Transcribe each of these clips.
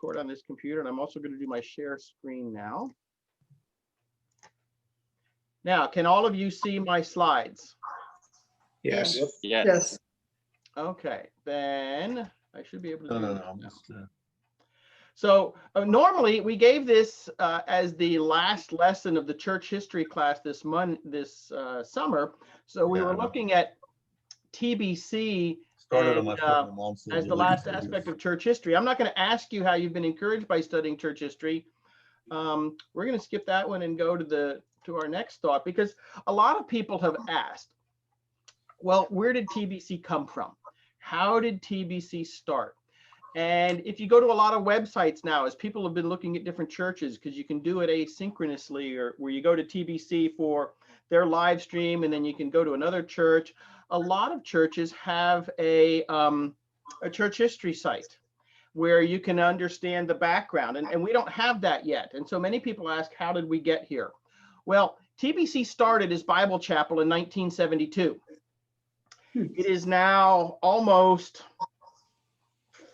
record on this computer, and I'm also going to do my share screen now. Now, can all of you see my slides? Yes. Yes. Yes. Okay, then I should be able to do No. this now. Almost, So normally we gave this as the last lesson of the church history class this summer. So we were looking at TBC started on and, my phone. My mom said as the last aspect of church history. I'm not going to ask you how you've been encouraged by studying church history. We're going to skip that one and go to our next thought, because a lot of people have asked, well, where did TBC come from? How did TBC start? And if you go to a lot of websites now, as people have been looking at different churches, because you can do it asynchronously, or where you go to TBC for their live stream, and then you can go to another church. A lot of churches have a church history site where you can understand the background, and we don't have that yet. And so many people ask, how did we get here? Well, TBC started as Bible Chapel in 1972. It is now almost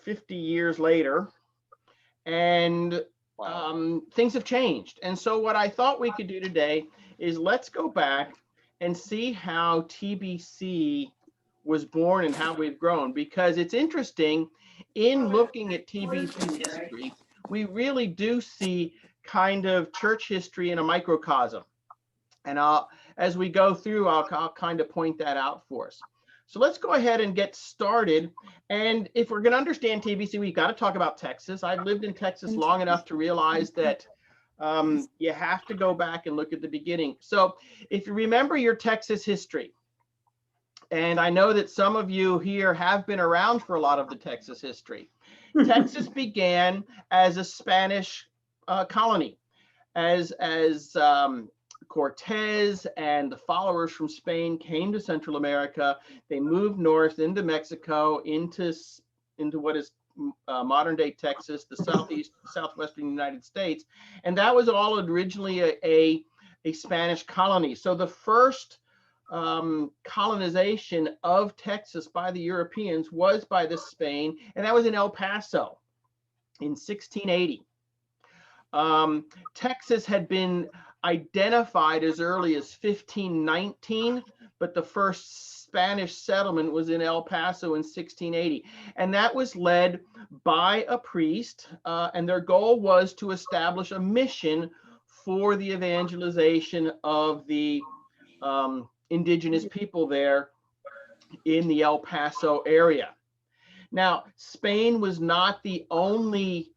50 years later, and things have changed. And so what I thought we could do today is let's go back and see how TBC was born and how we've grown, because it's interesting in looking at TBC's history, we really do see kind of church history in a microcosm. And as we go through, I'll kind of point that out for us. So let's go ahead and get started. And if we're going to understand TBC, we've got to talk about Texas. I've lived in Texas long enough to realize that you have to go back and look at the beginning. So if you remember your Texas history, and I know that some of you here have been around for a lot of the Texas history, Texas began as a Spanish colony, as Cortez and the followers from Spain came to Central America. They moved north into Mexico, into what is modern day Texas, the southwestern United States. And that was all originally a Spanish colony. So the first colonization of Texas by the Europeans was by the Spain, and that was in El Paso in 1680. Texas had been identified as early as 1519, but the first Spanish settlement was in El Paso in 1680. And that was led by a priest, and their goal was to establish a mission for the evangelization of the indigenous people there in the El Paso area. Now, Spain was not the only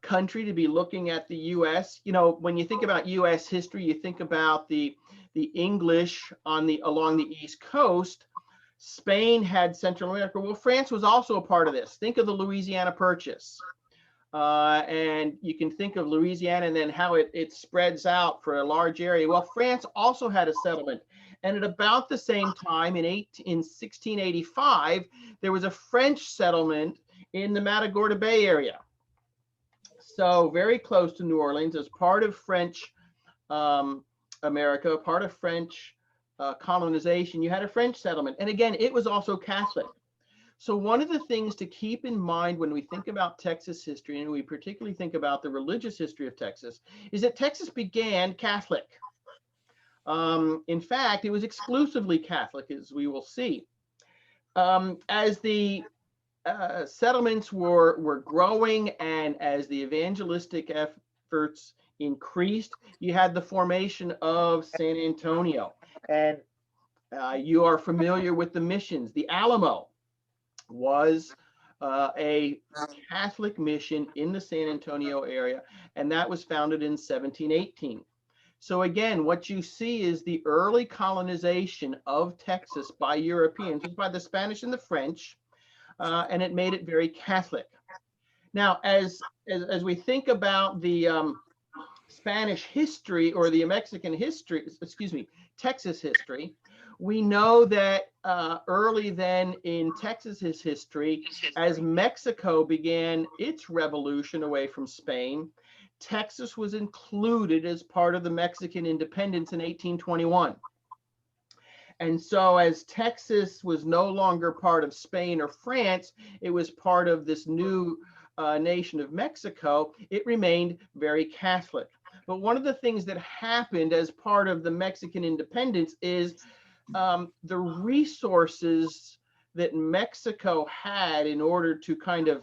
country to be looking at the U.S. You know, when you think about U.S. history, you think about the English along the East Coast. Spain had Central America. Well, France was also a part of this. Think of the Louisiana Purchase. And you can think of Louisiana and then how it spreads out for a large area. Well, France also had a settlement. And at about the same time, in 1685, there was a French settlement in the Matagorda Bay area. So very close to New Orleans, as part of French America, part of French colonization. You had a French settlement. And again, it was also Catholic. So one of the things to keep in mind when we think about Texas history, and we particularly think about the religious history of Texas, is that Texas began Catholic. In fact, it was exclusively Catholic, as we will see. As the settlements were growing and as the evangelistic efforts increased, you had the formation of San Antonio. And you are familiar with the missions. The Alamo was a Catholic mission in the San Antonio area, and that was founded in 1718. So again, what you see is the early colonization of Texas by Europeans, by the Spanish and the French, and it made it very Catholic. Now, as we think about the Spanish history or the Mexican history, excuse me, Texas history, we know that early then in Texas's history, as Mexico began its revolution away from Spain, Texas was included as part of the Mexican independence in 1821. And so as Texas was no longer part of Spain or France, it was part of this new nation of Mexico, it remained very Catholic. But one of the things that happened as part of the Mexican independence is the resources that Mexico had in order to kind of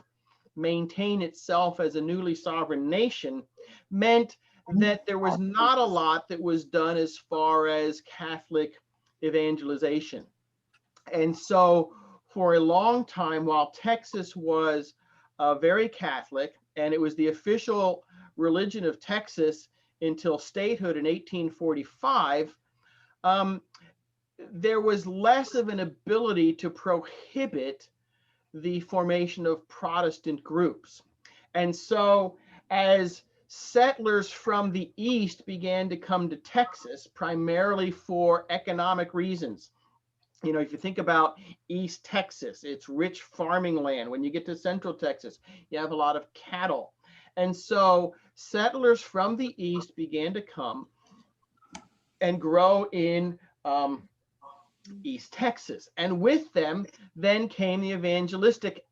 maintain itself as a newly sovereign nation meant that there was not a lot that was done as far as Catholic evangelization. And so for a long time, while Texas was very Catholic, and it was the official religion of Texas until statehood in 1845, there was less of an ability to prohibit the formation of Protestant groups. And so as settlers from the East began to come to Texas, primarily for economic reasons, you know, if you think about East Texas, it's rich farming land. When you get to Central Texas, you have a lot of cattle. And so settlers from the East began to come and grow in East Texas. And with them then came the evangelistic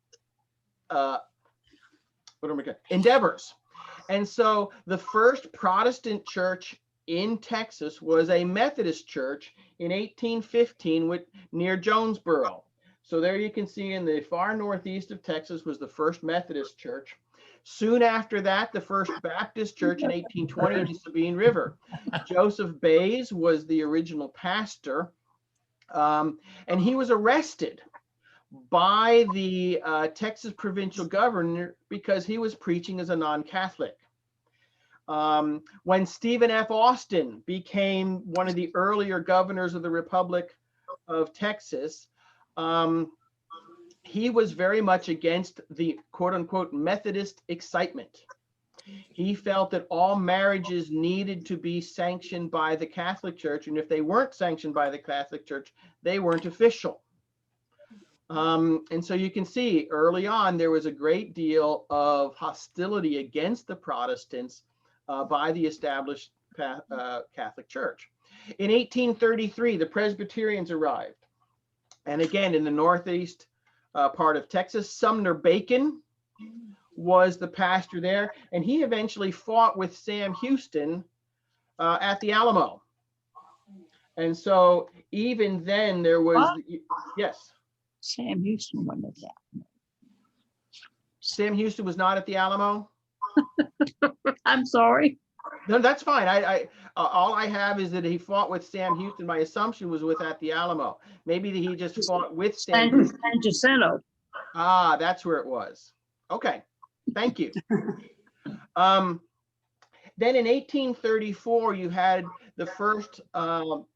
endeavors. And so the first Protestant church in Texas was a Methodist church in 1815 near Jonesboro. So there you can see in the far northeast of Texas was the first Methodist church. Soon after that, the first Baptist church in 1820 in the Sabine River. Joseph Bays was the original pastor, and he was arrested by the Texas provincial governor because he was preaching as a non-Catholic. When Stephen F. Austin became one of the earlier governors of the Republic of Texas, he was very much against the quote unquote Methodist excitement. He felt that all marriages needed to be sanctioned by the Catholic Church, and if they weren't sanctioned by the Catholic Church, they weren't official. And so you can see early on there was a great deal of hostility against the Protestants by the established Catholic Church. In 1833, the Presbyterians arrived. And again, in the northeast part of Texas, Sumner Bacon was the pastor there. And he eventually fought with Sam Houston at the Alamo. And so even then there was, yes. Sam Houston went at that. Sam Houston was not at the Alamo? I'm sorry. No, that's fine. All I have is that he fought with Sam Houston. My assumption was with at the Alamo. Maybe he just fought with Sam Houston. San Jacinto. Ah, that's where it was. Okay, thank you. Then in 1834, you had the first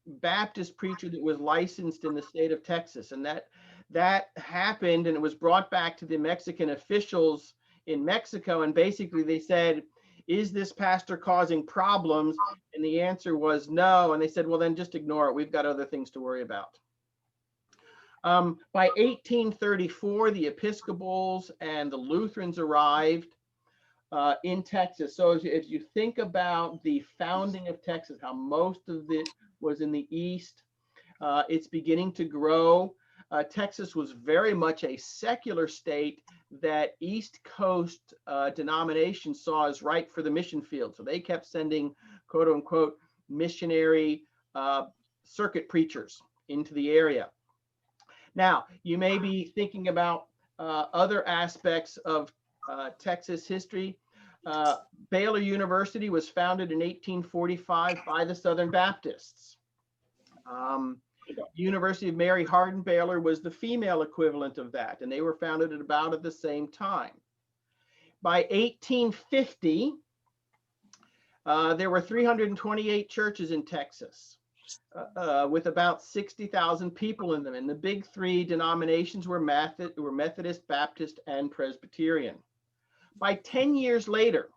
Baptist preacher that was licensed in the state of Texas, and that happened, and it was brought back to the Mexican officials in Mexico, and basically they said, is this pastor causing problems? And the answer was no, and they said, well, then just ignore it. We've got other things to worry about. By 1834, the Episcopals and the Lutherans arrived in Texas. So if you think about the founding of Texas, how most of it was in the East, it's beginning to grow. Texas was very much a secular state that East Coast denominations saw as right for the mission field. So they kept sending quote unquote missionary circuit preachers into the area. Now, you may be thinking about other aspects of Texas history. Baylor University was founded in 1845 by the Southern Baptists. University of Mary Hardin Baylor was the female equivalent of that, and they were founded at about the same time. By 1850, there were 328 churches in Texas, with about 60,000 people in them. And the big three denominations were Methodist, Baptist, and Presbyterian. By 10 years later,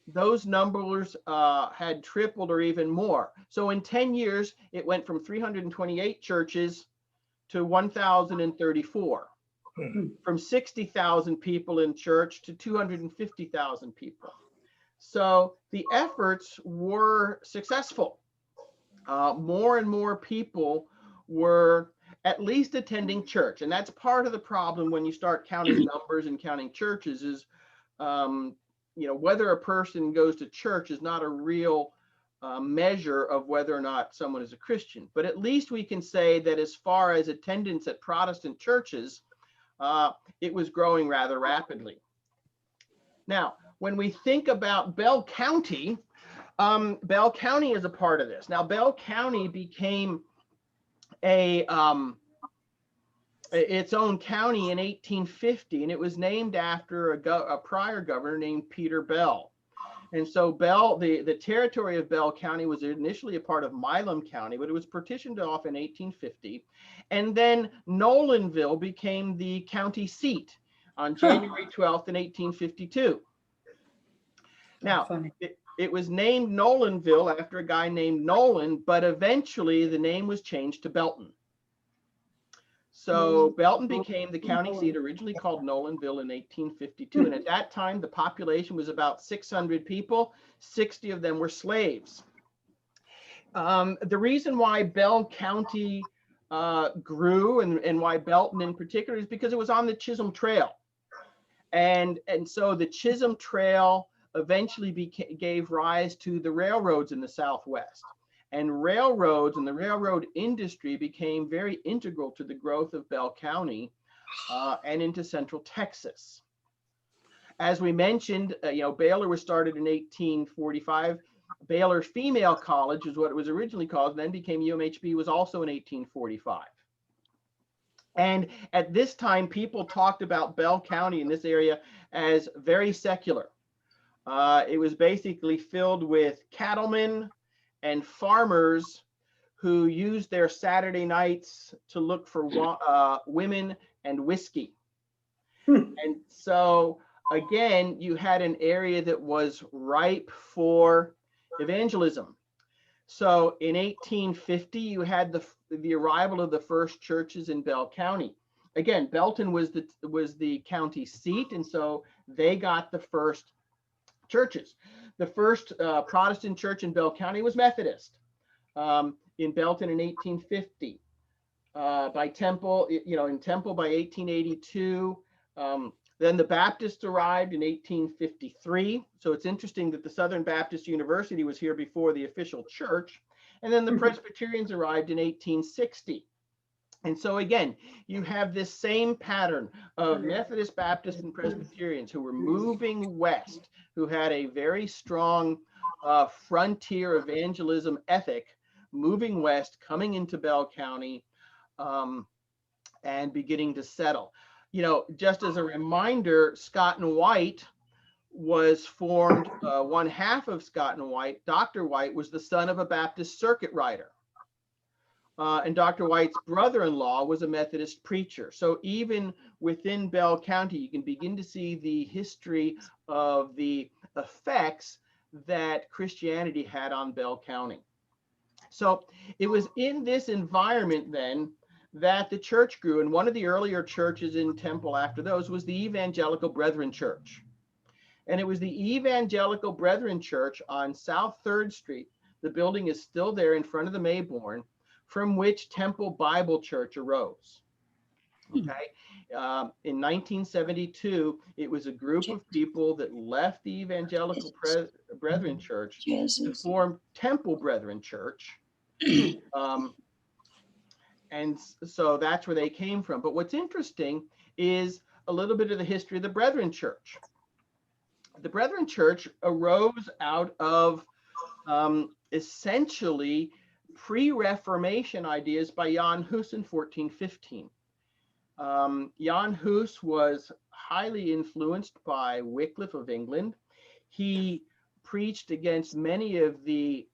those numbers had tripled or even more. So in 10 years, it went from 328 churches to 1,034, from 60,000 people in church to 250,000 people. So the efforts were successful. More and more people were at least attending church. And that's part of the problem when you start counting numbers and counting churches is, whether a person goes to church is not a real measure of whether or not someone is a Christian. But at least we can say that as far as attendance at Protestant churches, it was growing rather rapidly. Now, when we think about Bell County is a part of this. Now, Bell County became its own county in 1850, and it was named after a prior governor named Peter Bell. And so the territory of Bell County was initially a part of Milam County, but it was partitioned off in 1850. And then Nolanville became the county seat on January 12th in 1852. Now, it was named Nolanville after a guy named Nolan, but eventually the name was changed to Belton. So Belton became the county seat, originally called Nolanville in 1852. And at that time, the population was about 600 people. 60 of them were slaves. The reason why Bell County grew and why Belton in particular is because it was on the Chisholm Trail. And so the Chisholm Trail eventually gave rise to the railroads in the Southwest. And railroads and the railroad industry became very integral to the growth of Bell County and into central Texas. As we mentioned, Baylor was started in 1845. Baylor Female College is what it was originally called, and then became UMHB, was also in 1845. And at this time, people talked about Bell County in this area as very secular. It was basically filled with cattlemen and farmers who used their Saturday nights to look for women and whiskey. And so, again, you had an area that was ripe for evangelism. So in 1850, you had the arrival of the first churches in Bell County. Again, Belton was the county seat, and so they got the first churches. The first Protestant church in Bell County was Methodist in Belton in 1850. By Temple, in Temple by 1882. Then the Baptists arrived in 1853. So it's interesting that the Southern Baptist University was here before the official church. And then the Presbyterians arrived in 1860. And so again, you have this same pattern of Methodist, Baptist, and Presbyterians who were moving west, who had a very strong frontier evangelism ethic, moving west, coming into Bell County, and beginning to settle. Just as a reminder, Scott and White was formed, one half of Scott and White, Dr. White, was the son of a Baptist circuit rider. And Dr. White's brother-in-law was a Methodist preacher. So even within Bell County, you can begin to see the history of the effects that Christianity had on Bell County. So it was in this environment then that the church grew. And one of the earlier churches in Temple after those was the Evangelical Brethren Church. And it was the Evangelical Brethren Church on South 3rd Street. The building is still there in front of the Mayborn, from which Temple Bible Church arose. Okay. In 1972, it was a group of people that left the Evangelical Brethren Church to form Temple Brethren Church. And so that's where they came from. But what's interesting is a little bit of the history of the Brethren Church. The Brethren Church arose out of essentially pre-Reformation ideas by Jan Hus in 1415. Jan Hus was highly influenced by Wycliffe of England. He preached against many of the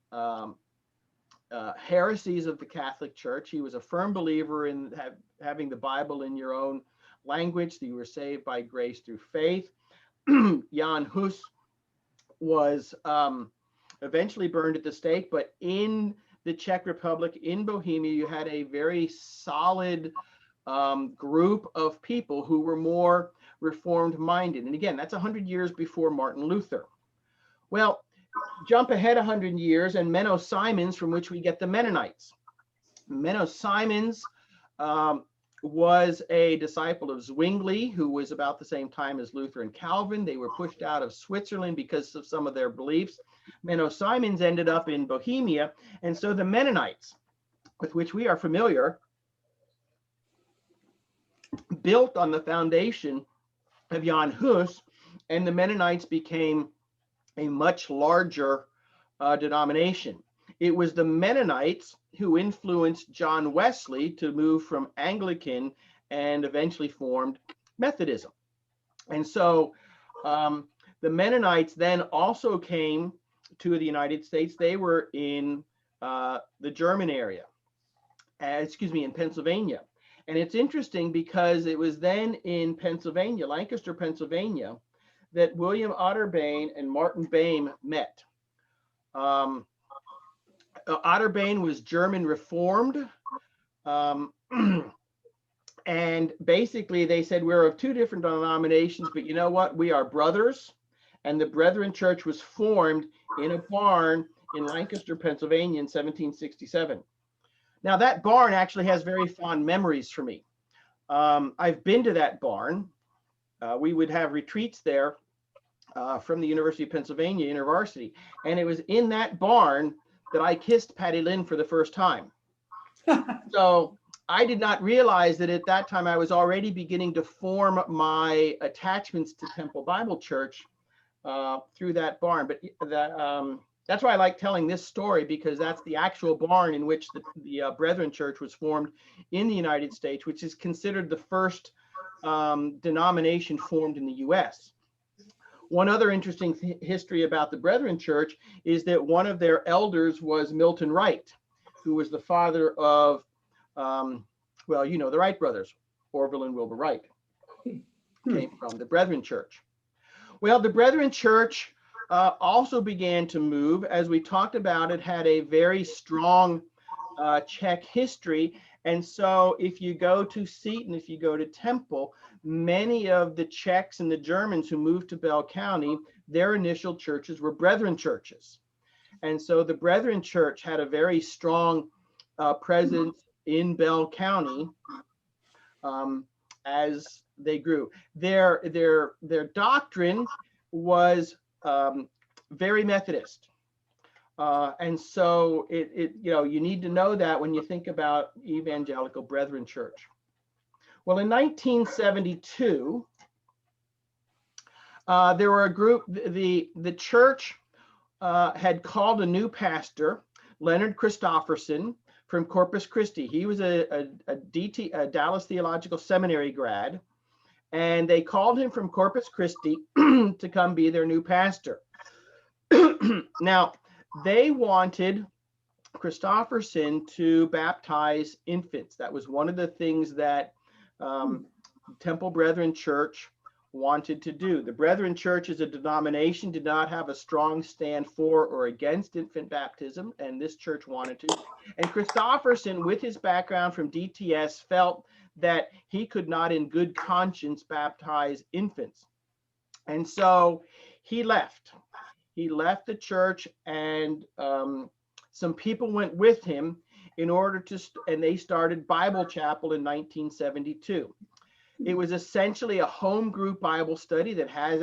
heresies of the Catholic Church. He was a firm believer in having the Bible in your own language, that you were saved by grace through faith. Jan Hus was eventually burned at the stake, but in the Czech Republic, in Bohemia, you had a very solid group of people who were more reformed minded. And again, that's 100 years before Martin Luther. Well, jump ahead 100 years and Menno Simons, from which we get the Mennonites. Menno Simons was a disciple of Zwingli, who was about the same time as Luther and Calvin. They were pushed out of Switzerland because of some of their beliefs. Menno Simons ended up in Bohemia. And so the Mennonites, with which we are familiar, built on the foundation of Jan Hus, and the Mennonites became a much larger denomination. It was the Mennonites who influenced John Wesley to move from Anglican and eventually formed Methodism. And so the Mennonites then also came to the United States. They were in the German area, in Pennsylvania. And it's interesting because it was then in Pennsylvania, Lancaster, Pennsylvania, that William Otterbein and Martin Boehm met. Otterbein was German Reformed. And basically they said, we're of two different denominations, but you know what? We are brothers. And the Brethren Church was formed in a barn in Lancaster, Pennsylvania in 1767. Now that barn actually has very fond memories for me. I've been to that barn. We would have retreats there from the University of Pennsylvania InterVarsity. And it was in that barn that I kissed Patty Lynn for the first time. So I did not realize that at that time I was already beginning to form my attachments to Temple Bible Church through that barn. But that's why I like telling this story, because that's the actual barn in which the Brethren Church was formed in the United States, which is considered the first denomination formed in the US. One other interesting history about the Brethren Church is that one of their elders was Milton Wright, who was the father of, well, you know, the Wright brothers, Orville and Wilbur Wright, came from the Brethren Church. Well, the Brethren Church also began to move. As we talked about, it had a very strong Czech history. And so if you go to Seton, if you go to Temple, many of the Czechs and the Germans who moved to Bell County, their initial churches were Brethren churches. And so the Brethren Church had a very strong presence in Bell County as they grew. Their doctrine was very Methodist. And so you need to know that when you think about Evangelical Brethren Church. Well, in 1972, there were a group, the church had called a new pastor, Leonard Christofferson, from Corpus Christi. He was a Dallas Theological Seminary grad, and they called him from Corpus Christi to come be their new pastor. Now, they wanted Christofferson to baptize infants. That was one of the things that Temple Brethren Church wanted to do. The Brethren Church as a denomination did not have a strong stand for or against infant baptism, and this church wanted to. And Christofferson, with his background from DTS, felt that he could not in good conscience baptize infants. And so he left. He left the church, and some people went with him in order to, and they started Bible Chapel in 1972. It was essentially a home group Bible study that has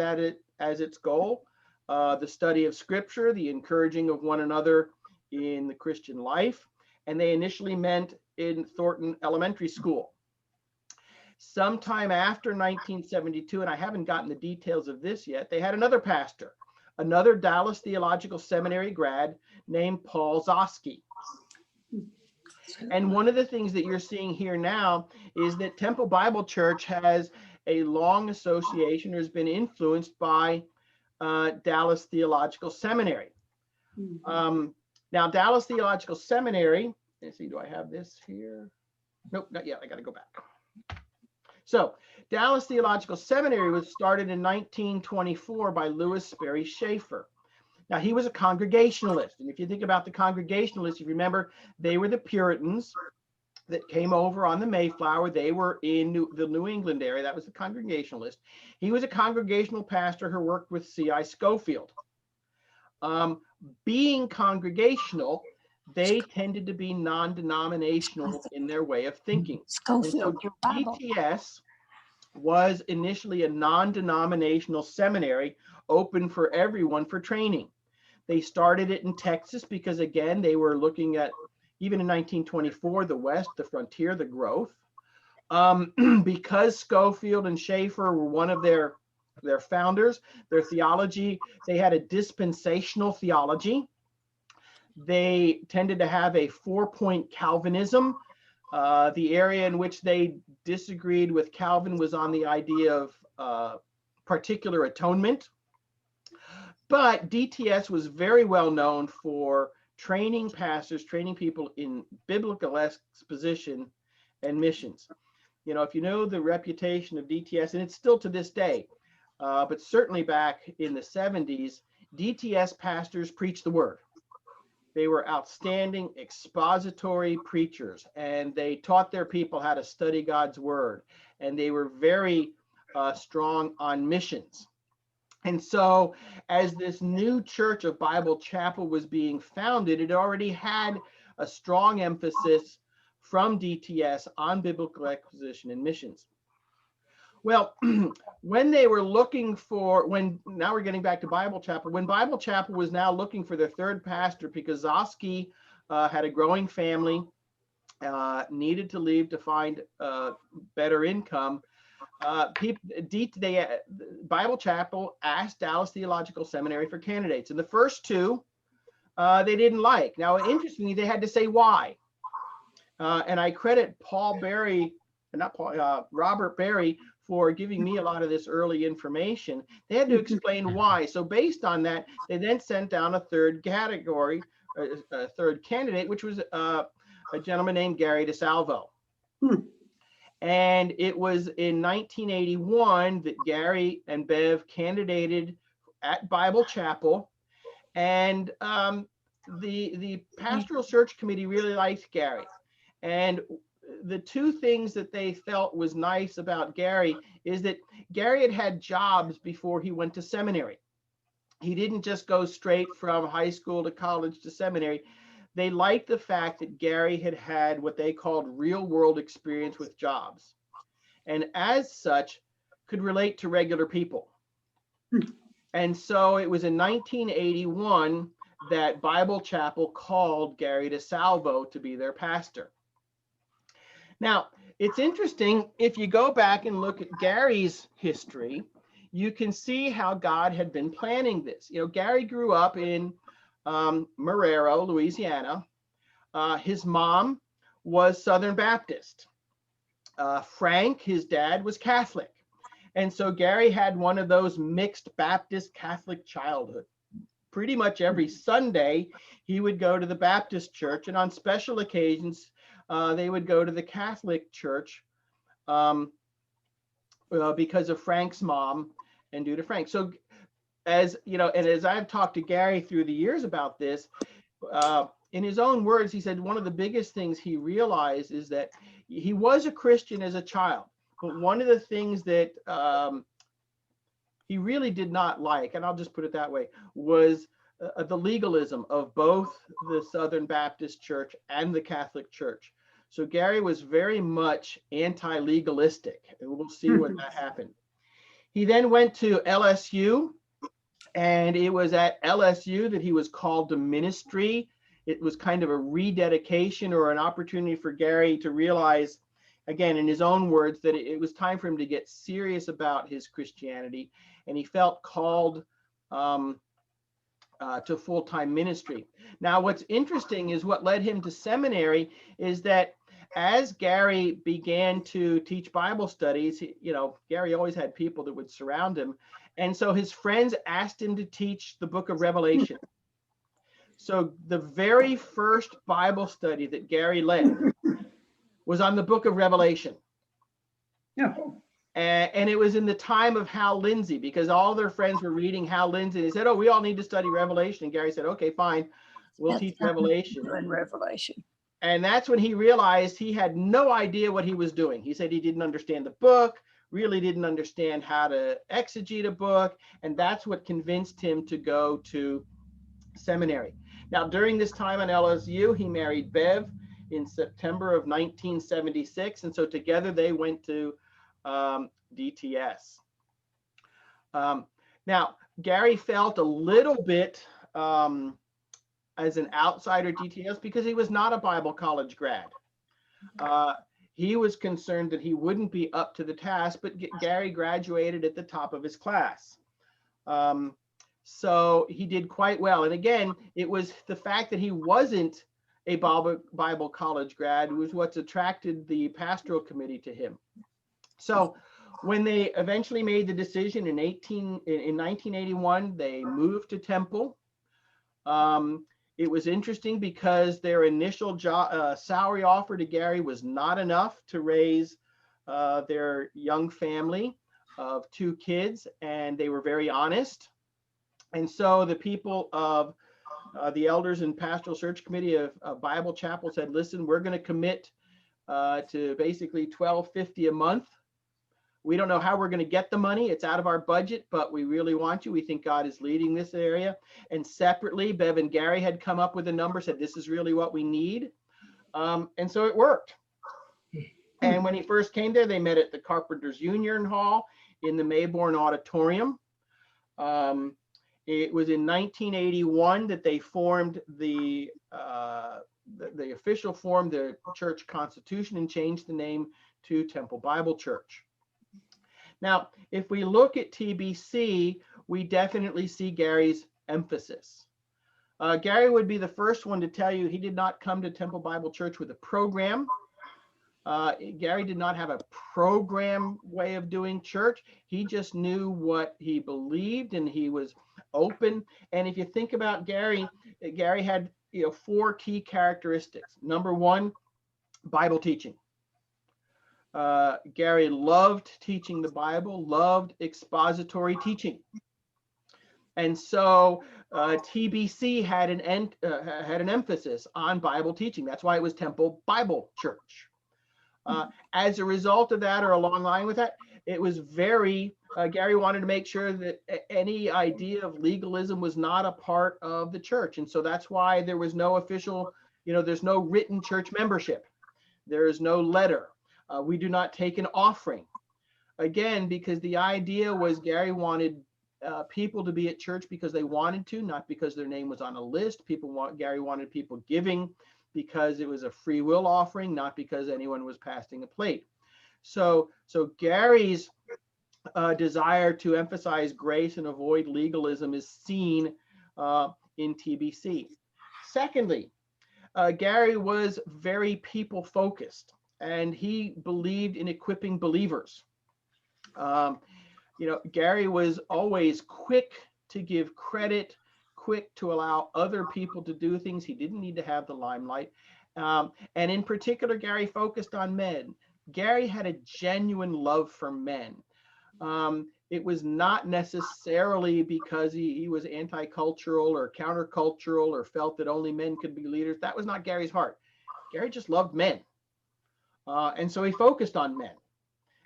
as its goal the study of Scripture, the encouraging of one another in the Christian life, and they initially met in Thornton Elementary School. Sometime after 1972, and I haven't gotten the details of this yet, they had another pastor, another Dallas Theological Seminary grad named Paul Zosky. And one of the things that you're seeing here now is that Temple Bible Church has a long association, or has been influenced by Dallas Theological Seminary. Now, Dallas Theological Seminary, let's see, do I have this here? Nope, not yet. I got to go back. So Dallas Theological Seminary was started in 1924 by Louis Sperry Schaefer. Now, he was a Congregationalist. And if you think about the Congregationalists, you remember they were the Puritans that came over on the Mayflower. They were in the New England area. That was the Congregationalist. He was a Congregational pastor who worked with C.I. Scofield. Being Congregational, they tended to be non-denominational in their way of thinking. And so Schofield, your Bible. DTS was initially a non-denominational seminary open for everyone for training. They started it in Texas because, again, they were looking at, even in 1924, the West, the frontier, the growth. Because Schofield and Schaeffer were one of their founders, their theology, they had a dispensational theology. They tended to have a 4-point Calvinism. The area in which they disagreed with Calvin was on the idea of particular atonement. But DTS was very well known for training pastors, training people in biblical exposition and missions. You know, if you know the reputation of DTS, and it's still to this day, but certainly back in the 70s, DTS pastors preached the word. They were outstanding expository preachers, and they taught their people how to study God's word, and they were very strong on missions. And so as this new church of Bible Chapel was being founded, it already had a strong emphasis from DTS on biblical exposition and missions. Well, when they were looking for, now we're getting back to Bible Chapel, when Bible Chapel was now looking for their third pastor because Zosky had a growing family, needed to leave to find better income, Bible Chapel asked Dallas Theological Seminary for candidates. And the first two, they didn't like. Now, interestingly, they had to say why. And I credit Robert Berry for giving me a lot of this early information. They had to explain why. So based on that, they then sent down a third category, a third candidate, which was a gentleman named Gary DeSalvo. And it was in 1981 that Gary and Bev candidated at Bible Chapel. And the pastoral search committee really liked Gary. And the two things that they felt was nice about Gary is that Gary had had jobs before he went to seminary. He didn't just go straight from high school to college to seminary. They liked the fact that Gary had had what they called real world experience with jobs, and as such could relate to regular people. And so it was in 1981 that Bible Chapel called Gary DeSalvo to be their pastor. Now, it's interesting, if you go back and look at Gary's history, you can see how God had been planning this. You know, Gary grew up in Marrero, Louisiana. His mom was Southern Baptist. Frank, his dad, was Catholic. And so Gary had one of those mixed Baptist Catholic childhood. Pretty much every Sunday, he would go to the Baptist church, and on special occasions, they would go to the Catholic church because of Frank's mom and due to Frank. So as you know, and as I've talked to Gary through the years about this, in his own words, he said one of the biggest things he realized is that he was a Christian as a child, but one of the things that he really did not like, and I'll just put it that way, was the legalism of both the Southern Baptist Church and the Catholic Church. So Gary was very much anti-legalistic, and we'll see when that happened. He then went to LSU, and it was at LSU that he was called to ministry. It was kind of a rededication or an opportunity for Gary to realize, again, in his own words, that it was time for him to get serious about his Christianity, and he felt called to full-time ministry. Now, what's interesting is what led him to seminary is that as Gary began to teach Bible studies, you know, Gary always had people that would surround him. And so his friends asked him to teach the book of Revelation. So the very first Bible study that Gary led was on the book of Revelation. Yeah. And it was in the time of Hal Lindsey, because all their friends were reading Hal Lindsey. They said, oh, we all need to study Revelation. And Gary said, okay, fine, we'll teach Revelation. And Revelation. And that's when he realized he had no idea what he was doing. He said he didn't understand the book, really didn't understand how to exegete a book. And that's what convinced him to go to Seminary. Now, during this time on LSU, he married Bev in September of 1976. And so together they went to DTS. Now, Gary felt a little bit as an outsider DTS because he was not a Bible college grad. He was concerned that he wouldn't be up to the task, but Gary graduated at the top of his class. So he did quite well. And again, it was the fact that he wasn't a Bible college grad was what's attracted the pastoral committee to him. So when they eventually made the decision in 1981, they moved to Temple. It was interesting because their initial salary offer to Gary was not enough to raise their young family of 2 kids, and they were very honest. And so the people of the elders and pastoral search committee of Bible Chapel said, listen, we're going to commit to basically $12.50 a month. We don't know how we're going to get the money. It's out of our budget, but we really want you. We think God is leading this area. And separately, Bev and Gary had come up with a number, said, this is really what we need. And so it worked. And when he first came there, they met at the Carpenters Union Hall in the Mayborn Auditorium. It was in 1981 that they formed the official formed the church constitution and changed the name to Temple Bible Church. Now, if we look at TBC, we definitely see Gary's emphasis. Gary would be the first one to tell you he did not come to Temple Bible Church with a program. Gary did not have a program way of doing church. He just knew what he believed, and he was open. And if you think about Gary, Gary had 4 key characteristics. Number 1, Bible teaching. Gary loved teaching the Bible, loved expository teaching. And so TBC had an emphasis on Bible teaching. That's why it was Temple Bible Church. As a result of that, or along line with that, it was very, Gary wanted to make sure that any idea of legalism was not a part of the church. And so that's why there was no official, there's no written church membership. There is no letter. We do not take an offering. Again, because the idea was Gary wanted people to be at church because they wanted to, not because their name was on a list. Gary wanted people giving because it was a free will offering, not because anyone was passing a plate. So Gary's desire to emphasize grace and avoid legalism is seen in TBC. Secondly, Gary was very people focused, and he believed in equipping believers. Gary was always quick to give credit, quick to allow other people to do things. He didn't need to have the limelight. And in particular, Gary focused on men. Gary had a genuine love for men. It was not necessarily because he was anti-cultural or countercultural or felt that only men could be leaders. That was not Gary's heart. Gary just loved men. And so he focused on men,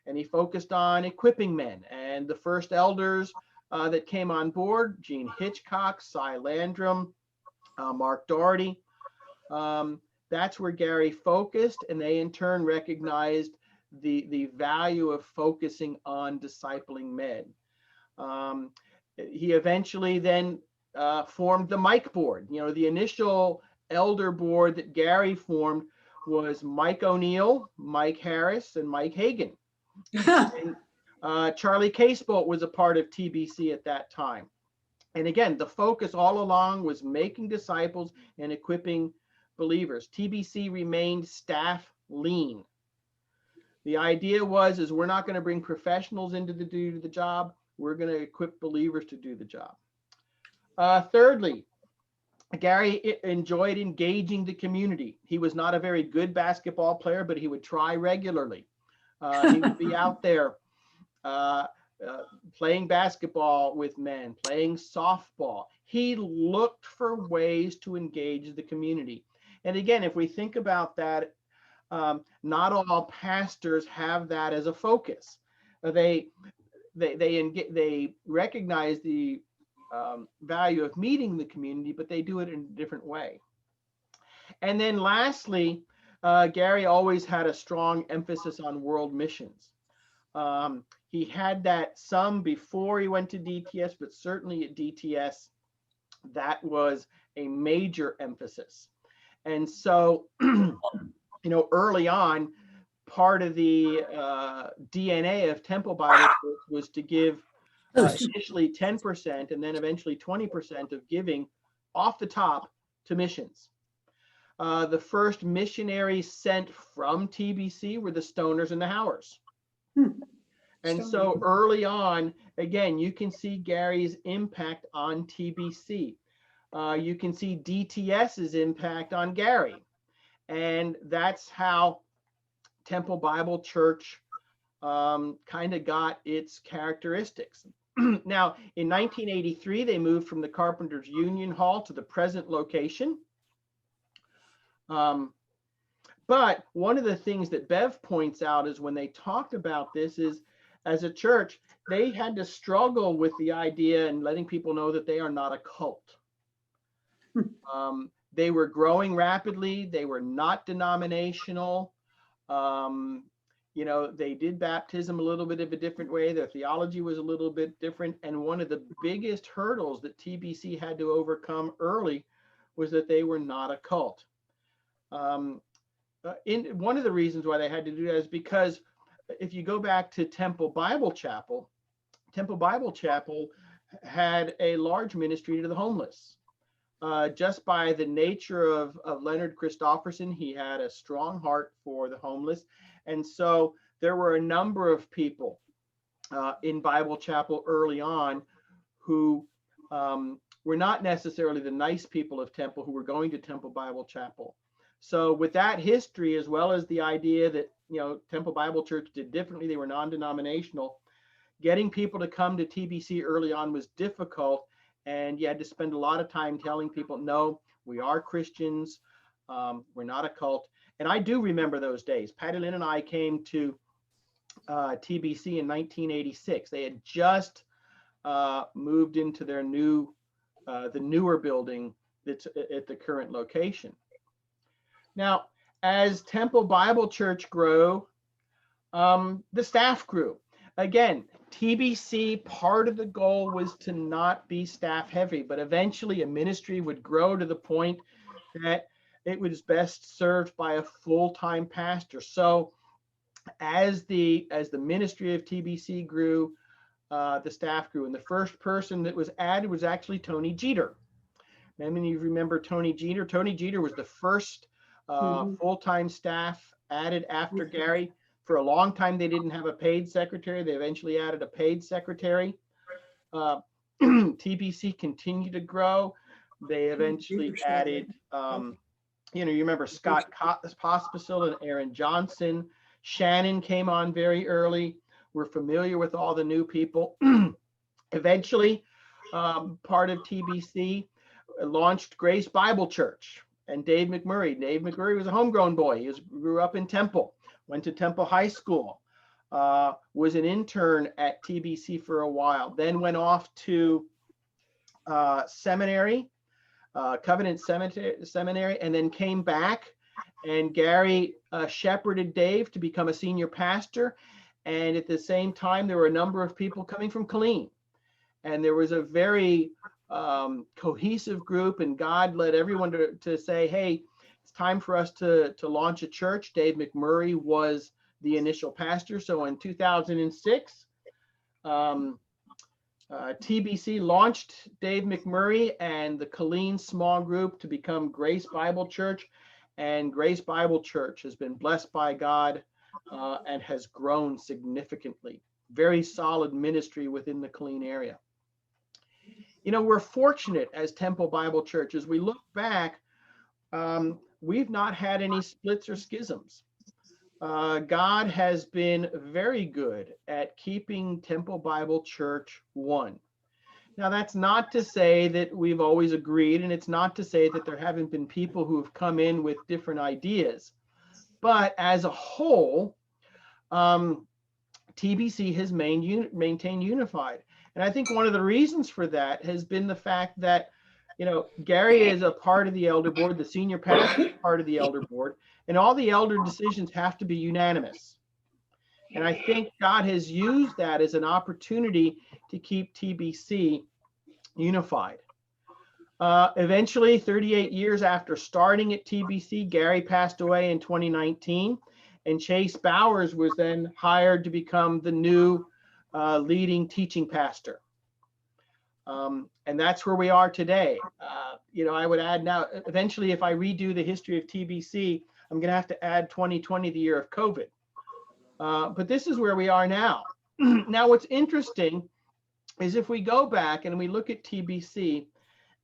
and he focused on equipping men. And the first elders that came on board, Gene Hitchcock, Cy Landrum, Mark Doherty, that's where Gary focused, and they in turn recognized the value of focusing on discipling men. He eventually then formed the Mike board. The initial elder board that Gary formed was Mike O'Neill, Mike Harris, and Mike Hagan. And, Charlie Casebolt was a part of TBC at that time. And again, the focus all along was making disciples and equipping believers. TBC remained staff lean. The idea is we're not going to bring professionals in to do the job. We're going to equip believers to do the job. Thirdly, Gary enjoyed engaging the community. He was not a very good basketball player, but he would try regularly. He would be out there playing basketball with men, playing softball. He looked for ways to engage the community. And again, if we think about that, not all pastors have that as a focus. They recognize the value of meeting the community, but they do it in a different way. And then lastly, Gary always had a strong emphasis on world missions. He had that some before he went to DTS, but certainly at DTS, that was a major emphasis. And so, early on, part of the DNA of Temple Bible Church was to give initially 10% and then eventually 20% of giving off the top to missions. The first missionaries sent from TBC were the Stoners and the Howers. And so early on, again, you can see Gary's impact on TBC. You can see DTS's impact on Gary. And that's how Temple Bible Church kind of got its characteristics. Now, in 1983, they moved from the Carpenters Union Hall to the present location. But one of the things that Bev points out is when they talked about this is, as a church, they had to struggle with the idea and letting people know that they are not a cult. They were growing rapidly. They were not denominational. They did baptism a little bit of a different way. Their theology was a little bit different. And one of the biggest hurdles that TBC had to overcome early was that they were not a cult. One of the reasons why they had to do that is because if you go back to Temple Bible Chapel had a large ministry to the homeless. Just by the nature of Leonard Christofferson, he had a strong heart for the homeless. And so there were a number of people in Bible Chapel early on who were not necessarily the nice people of Temple who were going to Temple Bible Chapel. So with that history, as well as the idea that, Temple Bible Church did differently, they were non-denominational, getting people to come to TBC early on was difficult. And you had to spend a lot of time telling people, no, we are Christians. We're not a cult. And I do remember those days. Patty Lynn and I came to TBC in 1986. They had just moved into their the newer building that's at the current location. Now, as Temple Bible Church grew, the staff grew. Again, TBC, part of the goal was to not be staff heavy, but eventually a ministry would grow to the point that it was best served by a full-time pastor. So as the ministry of TBC grew, the staff grew. And the first person that was added was actually Tony Jeter. Many of you remember Tony Jeter. Tony Jeter was the first full-time staff added after Gary. For a long time, they didn't have a paid secretary. They eventually added a paid secretary. TBC continued to grow. They eventually added, you remember Scott Pospisil and Aaron Johnson. Shannon came on very early. We're familiar with all the new people. Eventually, part of TBC launched Grace Bible Church and Dave McMurray. Dave McMurray was a homegrown boy. He grew up in Temple. Went to Temple High School, was an intern at TBC for a while, then went off to seminary, Covenant Seminary, and then came back. And Gary shepherded Dave to become a senior pastor. And at the same time, there were a number of people coming from Killeen. And there was a very cohesive group, and God led everyone to say, hey, it's time for us to launch a church. Dave McMurray was the initial pastor. So in 2006, TBC launched Dave McMurray and the Killeen small group to become Grace Bible Church. And Grace Bible Church has been blessed by God and has grown significantly. Very solid ministry within the Killeen area. We're fortunate as Temple Bible Church. As we look back, we've not had any splits or schisms. God has been very good at keeping Temple Bible Church one. Now, that's not to say that we've always agreed, and it's not to say that there haven't been people who have come in with different ideas. But as a whole, TBC has maintained unified. And I think one of the reasons for that has been the fact that, Gary is a part of the elder board, the senior pastor is part of the elder board, and all the elder decisions have to be unanimous. And I think God has used that as an opportunity to keep TBC unified. Eventually, 38 years after starting at TBC, Gary passed away in 2019, and Chase Bowers was then hired to become the new leading teaching pastor. And that's where we are today. I would add now, eventually, if I redo the history of TBC, I'm going to have to add 2020, the year of COVID. But this is where we are now. Now, what's interesting is if we go back and we look at TBC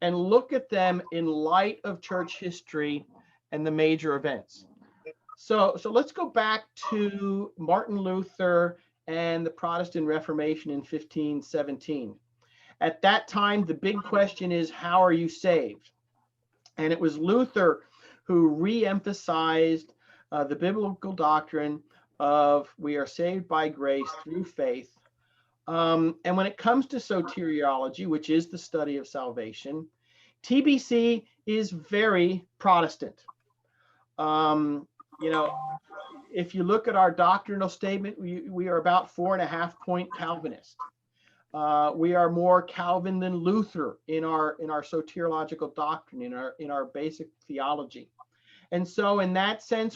and look at them in light of church history and the major events. So let's go back to Martin Luther and the Protestant Reformation in 1517. At that time, the big question is, how are you saved? And it was Luther who re-emphasized the biblical doctrine of we are saved by grace through faith. And when it comes to soteriology, which is the study of salvation, TBC is very Protestant. If you look at our doctrinal statement, we are about 4.5 point Calvinist. We are more Calvin than Luther in our soteriological doctrine, in our basic theology. And so in that sense,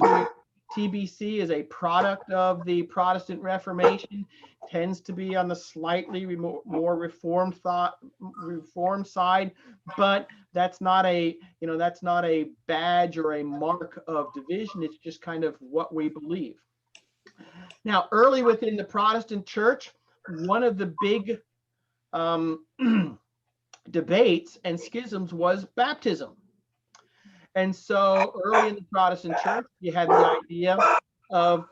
TBC is a product of the Protestant Reformation, tends to be on the slightly more reformed side, but that's not a badge or a mark of division. It's just kind of what we believe. Now, early within the Protestant church, one of the big debates and schisms was baptism. And so early in the Protestant church, you had the idea of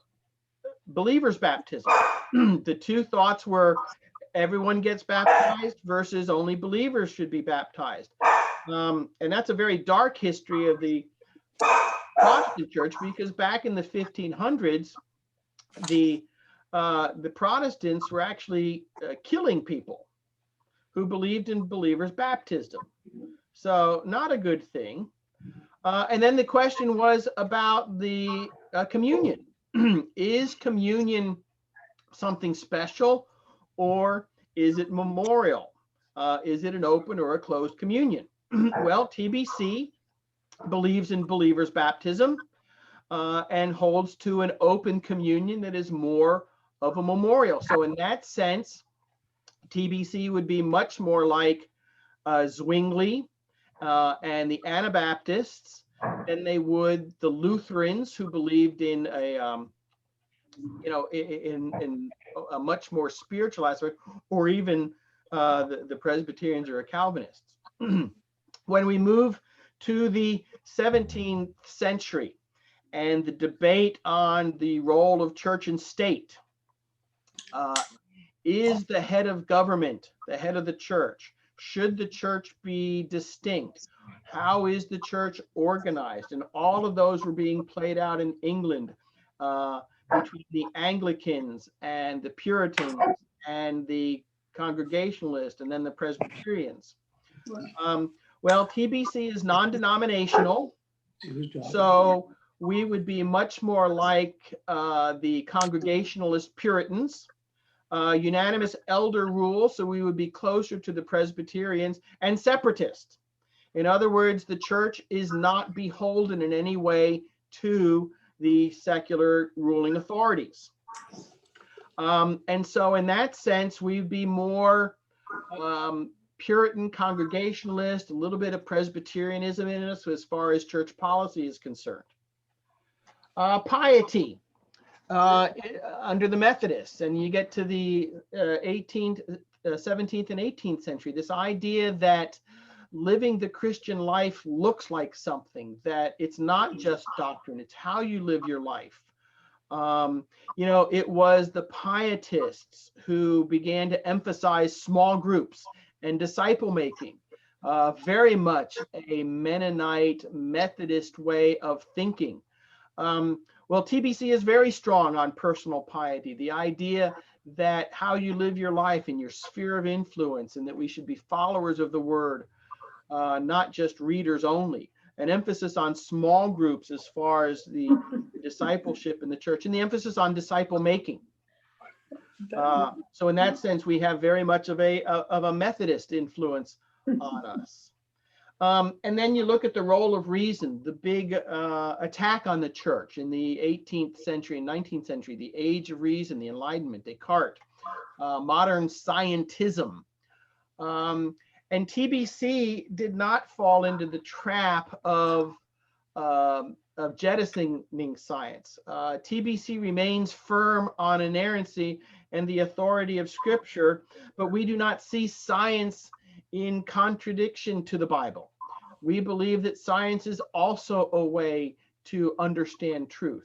believers' baptism. The two thoughts were everyone gets baptized versus only believers should be baptized. And that's a very dark history of the Protestant church, because back in the 1500s, the Protestants were actually killing people who believed in believers' baptism. So not a good thing. And then the question was about the communion. Is communion something special, or is it memorial? Is it an open or a closed communion? Well, TBC believes in believers' baptism and holds to an open communion that is more of a memorial. So in that sense, TBC would be much more like Zwingli and the Anabaptists than they would the Lutherans, who believed in in a much more spiritual aspect, or even the Presbyterians or Calvinists. When we move to the 17th century and the debate on the role of church and state, is the head of government the head of the church? Should the church be distinct? How is the church organized? And all of those were being played out in England between the Anglicans and the Puritans and the Congregationalists and then the Presbyterians. Well, TBC is non-denominational, so we would be much more like the Congregationalist Puritans. Unanimous elder rule, so we would be closer to the Presbyterians, and separatists. In other words, the church is not beholden in any way to the secular ruling authorities. And so in that sense, we'd be more Puritan, Congregationalist, a little bit of Presbyterianism in us as far as church policy is concerned. Piety. Under the Methodists, and you get to the 17th and 18th century, this idea that living the Christian life looks like something, that it's not just doctrine, it's how you live your life. It was the Pietists who began to emphasize small groups and disciple making, very much a Mennonite Methodist way of thinking. Well, TBC is very strong on personal piety, the idea that how you live your life in your sphere of influence, and that we should be followers of the word, not just readers only. An emphasis on small groups as far as the discipleship in the church, and the emphasis on disciple making. So in that sense, we have very much of a Methodist influence on us. And then you look at the role of reason, the big attack on the church in the 18th century and 19th century, the age of reason, the Enlightenment, Descartes, modern scientism. And TBC did not fall into the trap of jettisoning science. TBC remains firm on inerrancy and the authority of Scripture, but we do not see science in contradiction to the Bible. We believe that science is also a way to understand truth.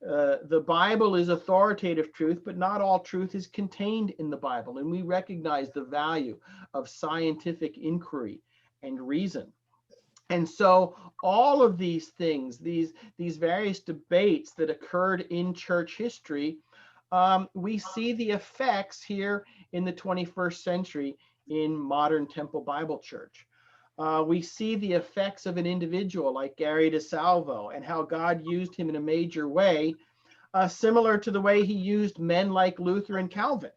The Bible is authoritative truth, but not all truth is contained in the Bible. And we recognize the value of scientific inquiry and reason. And so all of these things, these various debates that occurred in church history, we see the effects here in the 21st century in modern Temple Bible Church. We see the effects of an individual like Gary DeSalvo and how God used him in a major way, similar to the way he used men like Luther and Calvin.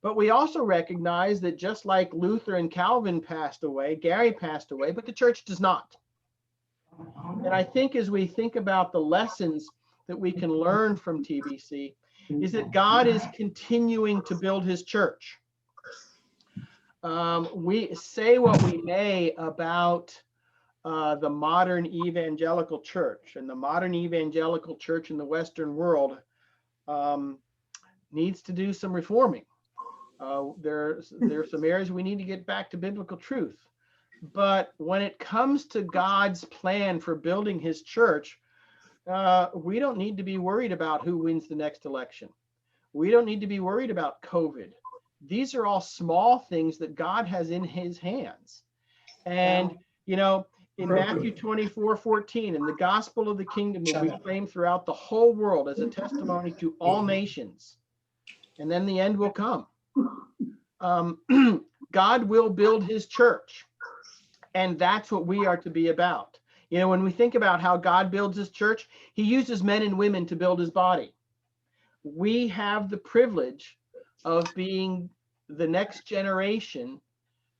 But we also recognize that just like Luther and Calvin passed away, Gary passed away, but the church does not. And I think as we think about the lessons that we can learn from TBC, is that God is continuing to build his church. We say what we may about the modern evangelical church, and the modern evangelical church in the Western world needs to do some reforming. There's some areas we need to get back to biblical truth. But when it comes to God's plan for building his church, we don't need to be worried about who wins the next election. We don't need to be worried about COVID. These are all small things that God has in his hands. And, you know, in Matthew 24:14, in the gospel of the kingdom will be proclaimed throughout the whole world as a testimony to all nations. And then the end will come. God will build his church. And that's what we are to be about. You know, when we think about how God builds his church, he uses men and women to build his body. We have the privilege of being the next generation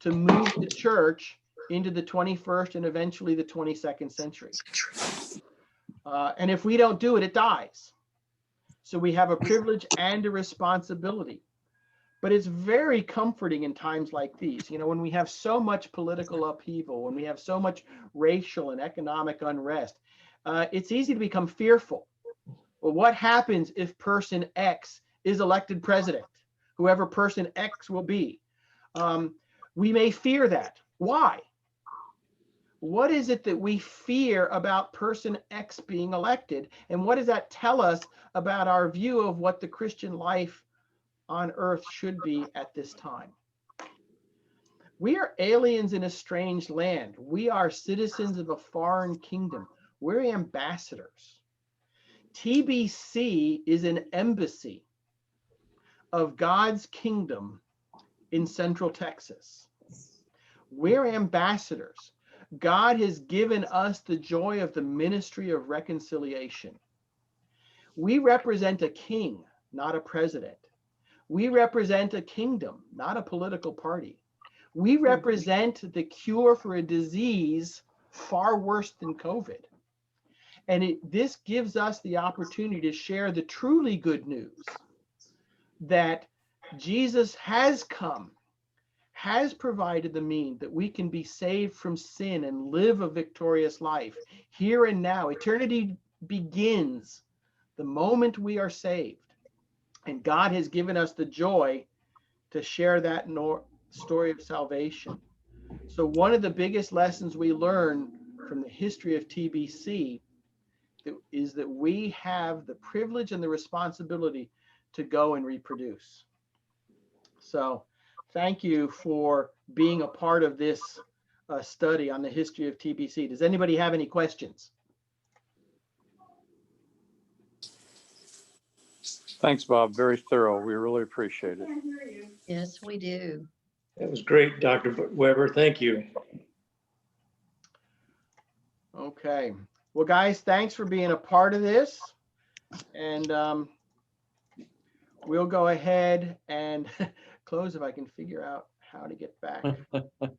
to move the church into the 21st and eventually the 22nd century. And if we don't do it, it dies. So we have a privilege and a responsibility. But it's very comforting in times like these. You know, when we have so much political upheaval, when we have so much racial and economic unrest, it's easy to become fearful. Well, what happens if person X is elected president? Whoever person X will be. We may fear that. Why? What is it that we fear about person X being elected? And what does that tell us about our view of what the Christian life on earth should be at this time? We are aliens in a strange land. We are citizens of a foreign kingdom. We're ambassadors. TBC is an embassy of God's kingdom in Central Texas. We're ambassadors. God has given us the joy of the ministry of reconciliation. We represent a king, not a president. We represent a kingdom, not a political party. We represent the cure for a disease far worse than COVID. And this gives us the opportunity to share the truly good news that Jesus has come, has provided the means that we can be saved from sin and live a victorious life here and now. Eternity begins the moment we are saved. And God has given us the joy to share that story of salvation. So one of the biggest lessons we learn from the history of TBC is that we have the privilege and the responsibility to go and reproduce. So thank you for being a part of this study on the history of TBC. Does anybody have any questions? Thanks, Bob. Very thorough. We really appreciate it. Yes, we do. That was great, Dr. Weber. Thank you. Okay. Well, guys, thanks for being a part of this. And we'll go ahead and close if I can figure out how to get back.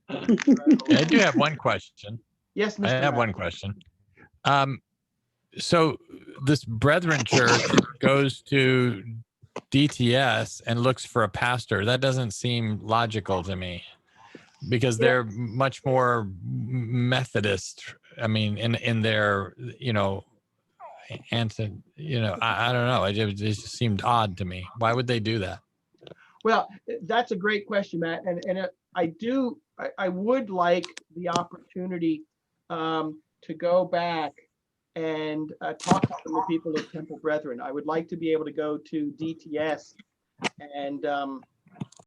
I do have one question. Yes, Mr. I have Mack. one question. So this Brethren Church goes to DTS and looks for a pastor. That doesn't seem logical to me because they're much more Methodist. I mean, in their, I don't know. It just seemed odd to me. Why would they do that? Well, that's a great question, Matt. And I would like the opportunity to go back and talk to some of the people of Temple Brethren. I would like to be able to go to DTS and